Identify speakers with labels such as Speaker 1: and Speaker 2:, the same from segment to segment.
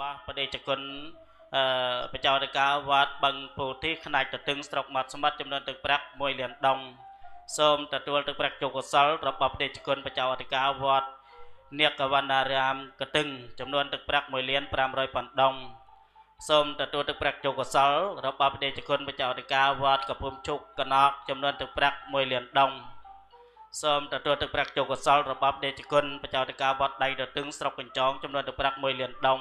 Speaker 1: របស់បដិជគុណបច្ចោតកាវត្តបឹងពោធិផ្នែកទៅទឹងស្រុកមាត់សមុទ្រចំនួនទឹកប្រាក់1លានដុងសូមទទួលទឹកប្រាក់ជោគកុសលរបស់បដិជគុណបច្ចោតកាវត្តនាគវណ្ណារាមកទឹងចំនួនទឹកប្រាក់1លាន500ប៉ុណ្ដុងសូមទទួលទឹកប្រាក់ជោគកុសលរបស់បដិជគុណបច្ចោតកាវត្តកំពង់ជុកកណកចំនួនទឹកប្រាក់1លានដុងសូមទទួលទឹកប្រាក់ជោគកុសលរបស់បដិជគុណបច្ចោតកាវត្តដៃទៅទឹងស្រុកកញ្ចងចំនួនទឹកប្រាក់1លានដុង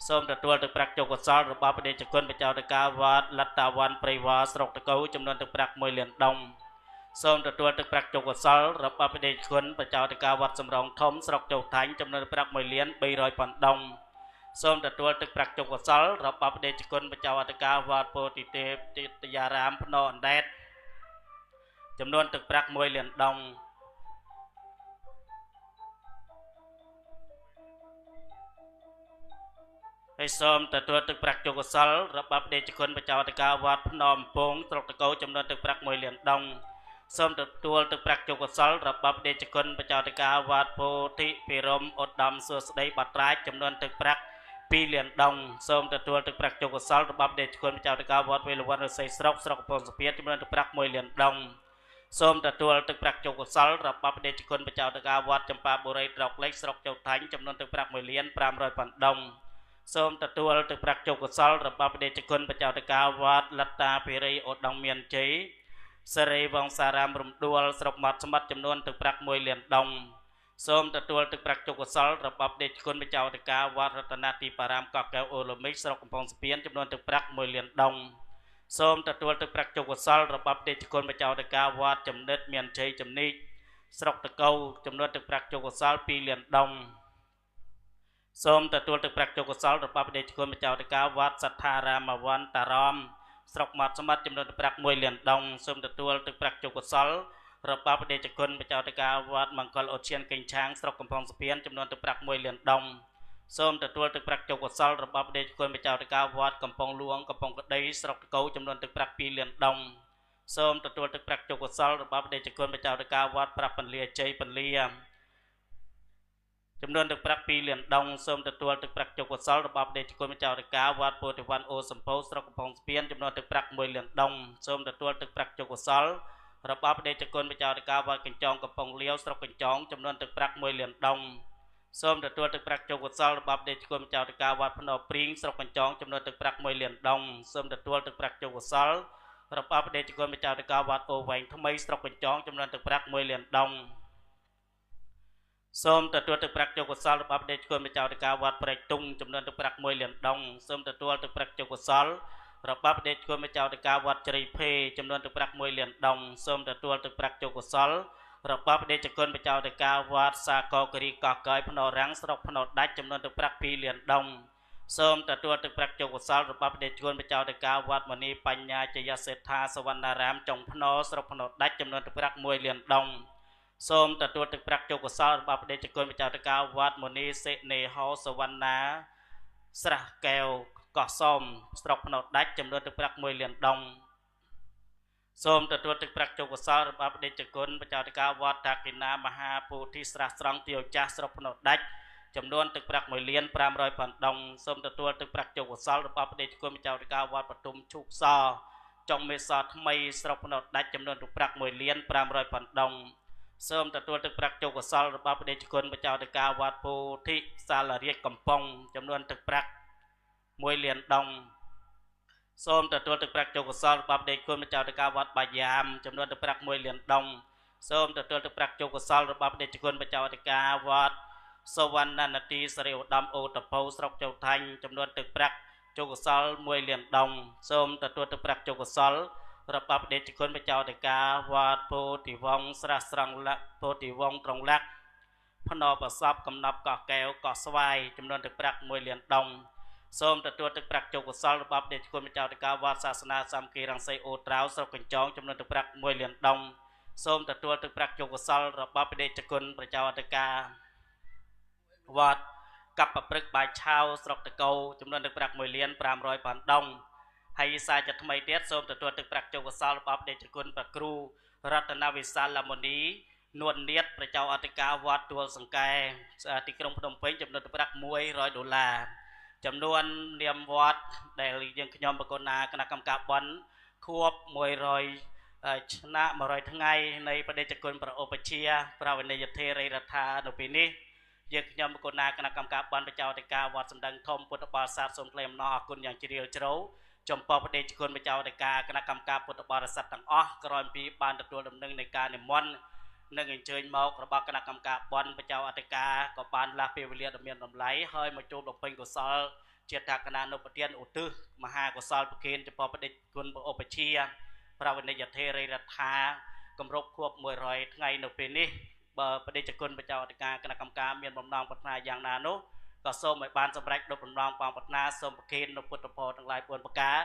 Speaker 1: សូមទទួលទឹកប្រាក់ជោគកុសលរបស់បដិជគុណបច្ចោតកាវត្តលតាវ័នព្រៃវ៉ាស្រុកតកូចំនួនទឹកប្រាក់1លានដុងសូមទទួលទឹកប្រាក់ជោគកុសលរបស់បដិជគុណបច្ចោតកាវត្តសំរងធំស្រុកជោថាញ់ចំនួនទឹកប្រាក់1លាន300ប៉ុណ្ដុងសូមទទួលទឹកប្រាក់ជោគកុសលរបស់បដិជគុណបច្ចោតកាវត្តពោធិទេពទយារាមភ្នំអណ្ដែតចំនួនទឹកប្រាក់1លានដុងហើយសូមទទួលទឹកប្រាក់ជោគកុសលរបស់បដិជគុណបច្ចោតកាវត្តភ្នំពងស្រុកតកូចំនួនទឹកប្រាក់1លានដុងសូមទទួលទឹកប្រាក់ជោគកុសលរបស់បដិជគុណបច្ចោតកាវត្តពោធិភិរមឧត្តមសួស្ដីបាត់រាជចំនួនទឹកប្រាក់2លានដុងសូមទទួលទឹកប្រាក់ជោគកុសលរបស់បដិជគុណបច្ចោតកាវត្តវេលវ័នរស័យស្រុកកំពង់សពាតចំនួនទឹកប្រាក់1លានដុងសូមទទួលទឹកប្រាក់ជោគកុសលរបស់បដិជគុណបច្ចោតកាវត្តចម្ប៉ាបុរីត្រកលេខស្រុកជោថាញ់ចំនួនទឹកប្រាក់1លាន500ប៉ុណ្ដុងសូមទទួលទឹកប្រាក់ជោគកុសលរបស់បដិជគុណបច្ចោតកាវត្តលតាភិរីឧត្តមមានជ័យសេរីវង្សារាមរំដួលស្រុកមាត់សមុទ្រចំនួនទឹកប្រាក់1លានដុងសូមទទួលទឹកប្រាក់ជោគកុសលរបស់បដិជគុណបច្ចោតកាវត្តរតនទីបារាមកកកែវអូឡូមីកស្រុកកំពង់ស្ពានចំនួនទឹកប្រាក់1លានដុងសូមទទួលទឹកប្រាក់ជោគកុសលរបស់បដិជគុណបច្ចោតកាវត្តចំណិតមានជ័យចំនីកស្រុកតកូចំនួនទឹកប្រាក់ជោគកុសល2លានដុងសូមទទួលទឹកប្រាក់ជោគកុសលរបស់បដិជគុណបច្ចោតកាវត្តសទ្ធារាមវន្តារមស្រុកមាត់សមុទ្រចំនួនទឹកប្រាក់1លានដុងសូមទទួលទឹកប្រាក់ជោគកុសលរបស់បដិជគុណបច្ចោតកាវត្តមង្គលអូឈានកេងឆាងស្រុកកំពង់ស្ពានចំនួនទឹកប្រាក់1លានដុងសូមទទួលទឹកប្រាក់ជោគកុសលរបស់បដិជគុណបច្ចោតកាវត្តកំពង់លួងកំពង់ក្ដីស្រុកតកូចំនួនទឹកប្រាក់2លានដុងសូមទទួលទឹកប្រាក់ជោគកុសលរបស់បដិជគុណបច្ចោតកាវត្តប្រាប់ពន្លាជ័យពន្លាចំនួនទឹកប្រាក់2លានដុងសូមទទួលទឹកប្រាក់ជោគកុសលរបស់បដិជគុណបច្ចោតកាវត្តពោធិវ័នអូសម្ពោស្រុកកំពង់ស្ពានចំនួនទឹកប្រាក់1លានដុងសូមទទួលទឹកប្រាក់ជោគកុសលរបស់បដិជគុណបច្ចោតកាវត្តកញ្ចងកំពង់លាវស្រុកកញ្ចងចំនួនទឹកប្រាក់1លានដុងសូមទទួលទឹកប្រាក់ជោគកុសលរបស់បដិជគុណបច្ចោតកាវត្តភ្នំព្រីងស្រុកកញ្ចងចំនួនទឹកប្រាក់1លានដុងសូមទទួលទឹកប្រាក់ជោគកុសលរបស់បដិជគុណបច្ចោតកាវត្តអូវែងថ្មីស្រុកកញ្ចងចំនួនទឹកប្រាក់1លានដុងសូមទទួលទឹកប្រាក់ជោគកុសលរបស់បដិជគុណបច្ចោតកាវត្តព្រែកទុងចំនួនទឹកប្រាក់1លានដុងសូមទទួលទឹកប្រាក់ជោគកុសលរបស់បដិជគុណបច្ចោតកាវត្តជ្រៃភេចំនួនទឹកប្រាក់1លានដុងសូមទទួលទឹកប្រាក់ជោគកុសលរបស់បដិជគុណបច្ចោតកាវត្តសាកគិរីកោះកយភ្នំរាំងស្រុកភ្នំដាច់ចំនួនទឹកប្រាក់2លានដុងសូមទទួលទឹកប្រាក់ជោគកុសលរបស់បដិជគុណបច្ចោតកាវត្តមនីបញ្ញាជយសេដ្ឋាសវណ្ណារាមចុងភ្នំស្រុកភ្នំដាច់ចំនួនទឹកប្រាក់1លានដុងសូមទទួលទឹកប្រាក់ជោគកុសលរបស់បដិជគុណបច្ចោតកាវត្តមនីសេនេហោសវណ្ណាស្រះកែវកោះសមស្រុកភ្នំដាច់ចំនួនទឹកប្រាក់1លានដុងសូមទទួលទឹកប្រាក់ជោគកុសលរបស់បដិជគុណបច្ចោតកាវត្តតាគិណាមហាពោធិស្រះស្រង់ទាវចាស់ស្រុកភ្នំដាច់ចំនួនទឹកប្រាក់1លាន500ប៉ុណ្ដុងសូមទទួលទឹកប្រាក់ជោគកុសលរបស់បដិជគុណបច្ចោតកាវត្តបទុមឈូកសចុងមេសថ្មីស្រុកភ្នំដាច់ចំនួនទឹកប្រាក់1លាន500ប៉ុណ្ដុងសូមទទួលទឹកប្រាក់ជោគកុសលរបស់បដិជគុណបច្ចោតកាវត្តពោធិសាលរាជកំពង់ចំនួនទឹកប្រាក់1លានដុងសូមទទួលទឹកប្រាក់ជោគកុសលរបស់បដិជគុណបច្ចោតកាវត្តបាយាមចំនួនទឹកប្រាក់1លានដុងសូមទទួលទឹកប្រាក់ជោគកុសលរបស់បដិជគុណបច្ចោតកាវត្តសវណ្ណនទីសរិឧត្តមអូតពៅស្រុកជោថាញ់ចំនួនទឹកប្រាក់ជោគកុសល1លានដុងសូមទទួលទឹកប្រាក់ជោគកុសលរបស់បដិជគុណបច្ចោតកាវត្តពោធិវង្សស្រះស្រង់លក្ខពោធិវង្សត្រង់លក្ខភ្នំប្រសពកំណប់កោះកែវកោះស្វាយចំនួនទឹកប្រាក់1លានដុងសូមទទួលទឹកប្រាក់ជោគកុសលរបស់បដិជគុណបច្ចោតកាវត្តសាសនាសាមគ្គីរង្សីអូត្រាវស្រុកកញ្ចងចំនួនទឹកប្រាក់1លានដុងសូមទទួលទឹកប្រាក់ជោគកុសលរបស់បដិជគុណបច្ចោតកាវត្តកັບប្រព្រឹត្តបាយឆាវស្រុកតកូចំនួនទឹកប្រាក់1លាន500ប៉ុណ្ដុងហើយសាជាថ្មីទៀតសូមទទួលទឹកប្រាក់ជោគកុសលរបស់បដិជគុណព្រះគ្រូរតនវិសាលមុនីនួននាតប្រជោអធិការវត្តទួលសង្កែទីក្រុងភ្នំពេញចំនួនទឹកប្រាក់$100 ចំនួននាមវត្តដែលយើងខ្ញុំបកណាគណៈកម្មការបន់ខួប100ឆ្នាំ100ថ្ងៃនៃបដិជគុណប្រឧបជាប្រវនិយធិរិរដ្ឋានៅពេលនេះយើងខ្ញុំបកណាគណៈកម្មការបន់បច្ចោតិកាវត្តសម្ដេចធំពុទ្ធបរិស័ទសូមថ្លែងអំណរអគុណយ៉ាងជ្រាលជ្រៅចំពោះបដិជគុណបច្ចោតិកាគណៈកម្មការពុទ្ធបរិស័ទទាំងអស់ក្រោយពីបានទទួលដំណឹងនៃការនិមន្តនិងអញ្ជើញមករបស់គណៈកម្មការបន់បច្ចោតិកាក៏បានលាស់ពេលវេលាដ៏មានតម្លៃហើយមកជួបបំពេញកុសលជាតកណានុពទានឧទ្ទិសមហាកុសលប្រគិនចំពោះបដិគុណឧបជាប្រវនិយធិរិរដ្ឋាគម្រប់ខួប100ថ្ងៃនៅពេលនេះបើបដិគុណបច្ចោតិកាគណៈកម្មការមានបំណងប្រាថ្នាយ៉ាងណានោះក៏សូមឲ្យបានសម្រេចដល់បំណងបងប្រាថ្នាសូមប្រគិននៅពុទ្ធពរទាំងឡាយ4ប្រការ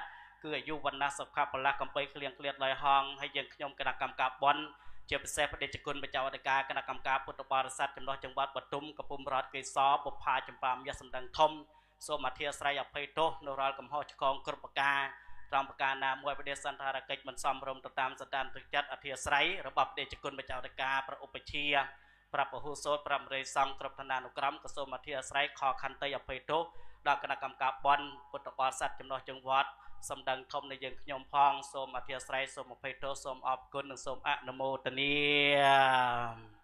Speaker 1: គឺអាយុវណ្ណៈសុខៈបលៈកំបីគ្លៀងគ្លាតឡយហងហើយយើងខ្ញុំគណៈកម្មការបន់ជាពិសេសបដិគុណបច្ចោតិកាគណៈកម្មការពុទ្ធបរិស័ទចំណុះចង្វាត់បទុមកំពុំរតកេសរបុប្ផាចម្បាមាសសម្ដេចធំសូមអធិស្ឋានអភ័យទោសនៅរាល់កំហុសឆ្គងគ្រប់ប្រការត្រង់ប្រការណាមួយបដិសន្តារកិច្ចមិនសមរម្យទៅតាមសន្តានទឹកចិត្តអធិស្ឋានរបស់បដិគុណបច្ចោតិកាប្រឧបជាប្រាប់ពហុសោត5រេសង្ឃគ្រប់ឋានានុក្រមក៏សូមអធិស្ឋានខខន្តីអភ័យទោសដល់គណៈកម្មការបន់ពុទ្ធបរិស័ទចំណុះចង្វាត់សម្ដេចធំនៃយើងខ្ញុំផងសូមអធិស្ឋានសូមអភ័យទោសសូមអរគុណនិងសូមអនុមោទនា